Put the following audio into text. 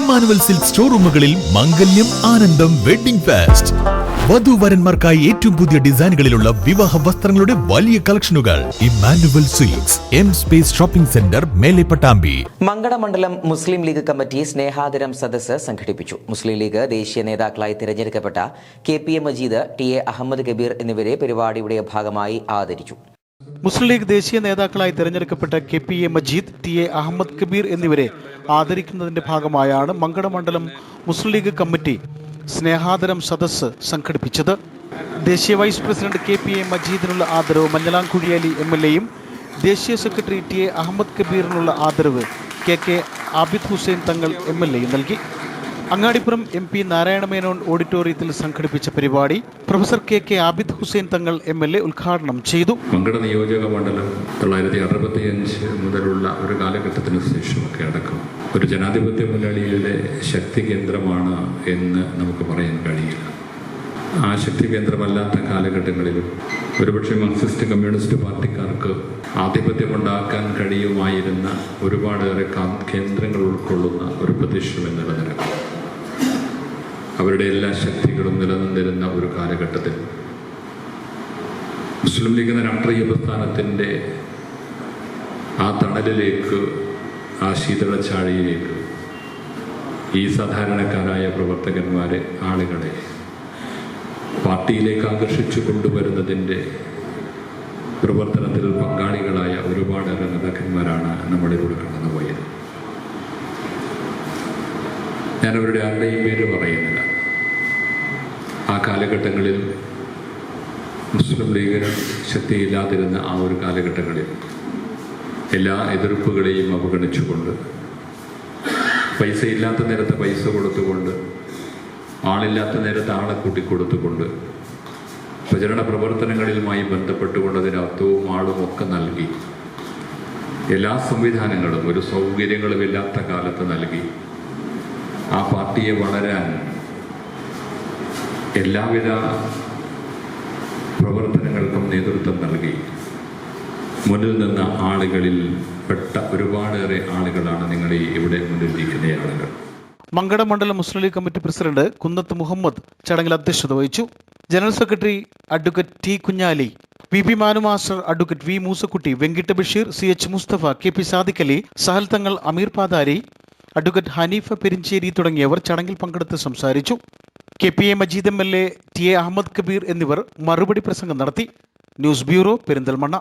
Emmanuel silk ഷോറൂമുകളിൽ മംഗല്യം ആനന്ദം wedding fest. വധുവരന്മാർക്കായി ഏറ്റവും പുതിയ ഡിസൈനുകളിലുള്ള വിവാഹ വസ്ത്രങ്ങളുടെ വലിയ കളക്ഷനുകൾ. Emmanuel silks, M space shopping centre, Mele Pattambi. മങ്കടമണ്ഡലം മുസ്ലിം ലീഗ് കമ്മിറ്റി സ്നേഹാദരം സദസ്സ് സംഘടിപ്പിച്ചു. മുസ്ലിം ലീഗ് ദേശീയ നേതാക്കളായി തിരഞ്ഞെടുക്കപ്പെട്ട KPA മജീദ്, TA അഹമ്മദ് കബീർ എന്നിവരെ പരിപാടിയുടെ ഭാഗമായി ആദരിച്ചു. മുസ്ലിം ലീഗ് ദേശീയ നേതാക്കളായി തെരഞ്ഞെടുക്കപ്പെട്ട KPA മജീദ്, TA അഹമ്മദ് കബീർ എന്നിവരെ ആദരിക്കുന്നതിന്റെ ഭാഗമായാണ് മങ്കടമണ്ഡലം മുസ്ലിം ലീഗ് കമ്മിറ്റി സ്നേഹാദരം സദസ്സ് സംഘടിപ്പിച്ചത്. ദേശീയ വൈസ് പ്രസിഡന്റ് KPA മജീദിനുള്ള ആദരവ് മഞ്ഞളാംകുഴിയാലി MLAയും ദേശീയ സെക്രട്ടറി TA അഹമ്മദ് കബീറിനുള്ള ആദരവ് KK ആബിദ് ഹുസൈൻ തങ്ങൾ MLAയും നൽകി. അങ്ങാടിപ്പുറം MP നാരായണമേനോൻ ഓഡിറ്റോറിയത്തിൽ സംഘടിപ്പിച്ച പരിപാടി professor KK Abid Hussain Thangal MLA ഉദ്ഘാടനം ചെയ്തു. മങ്കട നിയോജക മണ്ഡലം 1965 മുതലുള്ള ഒരു കാലഘട്ടത്തിന് ശേഷമൊക്കെ അടക്കം ഒരു ജനാധിപത്യ മുന്നണിയുടെ ശക്തി കേന്ദ്രമാണ് എന്ന് നമുക്ക് പറയാൻ കഴിയില്ല. ആ ശക്തി കേന്ദ്രമല്ലാത്ത കാലഘട്ടങ്ങളിലും ഒരുപക്ഷെ മാർക്സിസ്റ്റ് കമ്മ്യൂണിസ്റ്റ് പാർട്ടിക്കാർക്ക് ആധിപത്യമുണ്ടാക്കാൻ കഴിയുമായിരുന്ന ഒരുപാടേറെ കേന്ദ്രങ്ങൾ ഉൾക്കൊള്ളുന്ന ഒരു പ്രദേശം എന്നുള്ള നിലക്ക് അവരുടെ എല്ലാ ശക്തികളും നിലനിന്നിരുന്ന ഒരു കാലഘട്ടത്തിൽ മുസ്ലിം ലീഗ് എന്ന രാഷ്ട്രീയ പ്രസ്ഥാനത്തിൻ്റെ ആ തണലിലേക്ക്, ആ ശീതളച്ചാഴിയിലേക്ക് ഈ സാധാരണക്കാരായ പ്രവർത്തകന്മാരെ, ആളുകളെ പാർട്ടിയിലേക്ക് ആകർഷിച്ചു കൊണ്ടുവരുന്നതിൻ്റെ പ്രവർത്തനത്തിൽ പങ്കാളികളായ ഒരുപാടേറെ നേതാക്കന്മാരാണ് നമ്മളിലൂടെ കടന്നുപോയത്. ഞാനവരുടെ ആരുടെയും പേര് പറയുന്നില്ല. ആ കാലഘട്ടങ്ങളിൽ മുസ്ലിം ലീഗിന് ശക്തിയില്ലാതിരുന്ന ആ ഒരു കാലഘട്ടങ്ങളിൽ എല്ലാ എതിർപ്പുകളെയും അവഗണിച്ചുകൊണ്ട്, പൈസ ഇല്ലാത്ത നേരത്തെ പൈസ കൊടുത്തുകൊണ്ട്, ആളില്ലാത്ത നേരത്തെ ആളെ കൂട്ടിക്കൊടുത്തുകൊണ്ട്, പ്രചരണ പ്രവർത്തനങ്ങളിലുമായി ബന്ധപ്പെട്ടുകൊണ്ട് അതിന് അർത്ഥവും ആളും ഒക്കെ നൽകി, എല്ലാ സംവിധാനങ്ങളും ഒരു സൗകര്യങ്ങളുമില്ലാത്ത കാലത്ത് നൽകി ആ പാർട്ടിയെ വളരാൻ എല്ലാവിധ പ്രവർത്തനങ്ങൾക്കും നേതൃത്വം നൽകി മുന്നിൽ നിന്ന ആളുകളിൽ പെട്ട ഒരുപാടേറെ ആളുകളാണ് നിങ്ങൾ ഇവിടെ മുന്നിലിരിക്കുന്ന ആളുകൾ. മങ്കടമണ്ഡലം മുസ്ലിം league committee president Kunnath Muhammad ചടങ്ങിൽ അധ്യക്ഷത വഹിച്ചു. General secretary advocate T Kunjali, VP Manu master, advocate V Moosakutty, Venkitta Basheer, CH Musthafa, KP Sadiq Ali, Sahal Thangal, Ameer Pathari, advocate Haneefa Perincheri തുടങ്ങിയവർ ചടങ്ങിൽ പങ്കെടുത്ത് സംസാരിച്ചു. KPA Majeed MLA, TA Ahmed Kabir എന്നിവർ മറുപടി പ്രസംഗം നടത്തി. News bureau, Perinthalmanna.